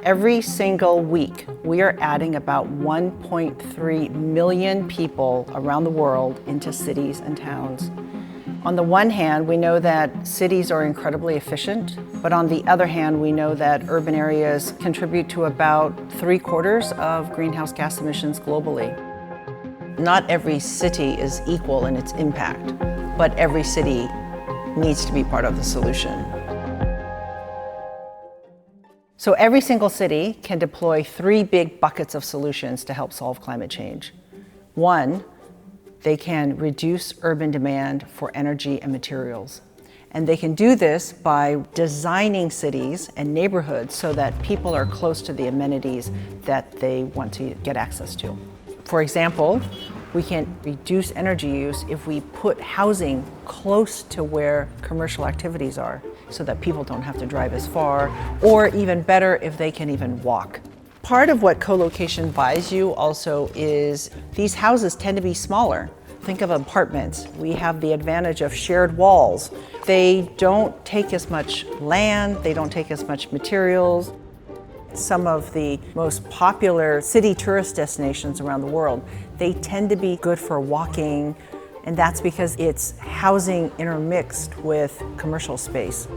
Every single week, we are adding about 1.3 million people around the world into cities and towns. On the one hand, we know that cities are incredibly efficient, but on the other hand, we know that urban areas contribute to about 3/4 of greenhouse gas emissions globally. Not every city is equal in its impact, but every city needs to be part of the solution. So every single city can deploy 3 big buckets of solutions to help solve climate change. One, they can reduce urban demand for energy and materials. And they can do this by designing cities and neighborhoods so that people are close to the amenities that they want to get access to. For example, we can reduce energy use if we put housing close to where commercial activities are so that people don't have to drive as far, or even better, if they can even walk. Part of what co-location buys you also is these houses tend to be smaller. Think of apartments. We have the advantage of shared walls. They don't take as much land, they don't take as much materials. Some of the most popular city tourist destinations around the world, they tend to be good for walking, and that's because it's housing intermixed with commercial space.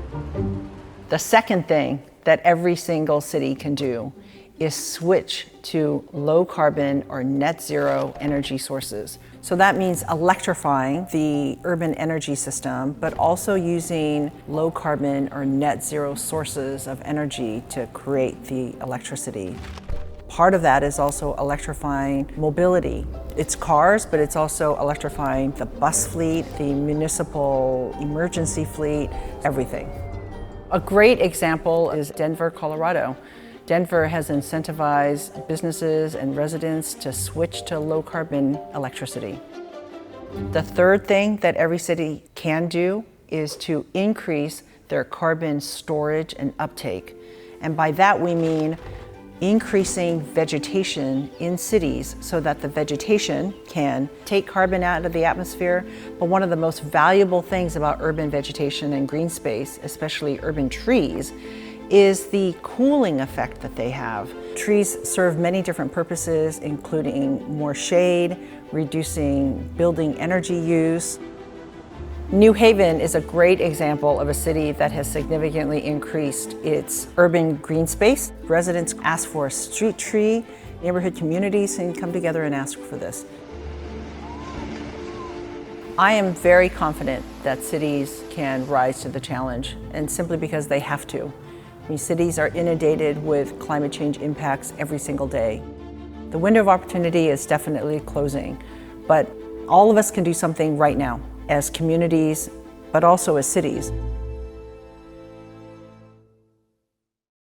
The second thing that every single city can do is switch to low carbon or net zero energy sources. So that means electrifying the urban energy system, but also using low carbon or net zero sources of energy to create the electricity. Part of that is also electrifying mobility. It's cars, but it's also electrifying the bus fleet, the municipal emergency fleet, everything. A great example is Denver, Colorado. Denver has incentivized businesses and residents to switch to low carbon electricity. The third thing that every city can do is to increase their carbon storage and uptake. And by that we mean increasing vegetation in cities so that the vegetation can take carbon out of the atmosphere. But one of the most valuable things about urban vegetation and green space, especially urban trees, is the cooling effect that they have. Trees serve many different purposes, including more shade, reducing building energy use. New Haven is a great example of a city that has significantly increased its urban green space. Residents ask for a street tree, neighborhood communities can come together and ask for this. I am very confident that cities can rise to the challenge, and simply because they have to. I mean, cities are inundated with climate change impacts every single day. The window of opportunity is definitely closing, but all of us can do something right now as communities, but also as cities.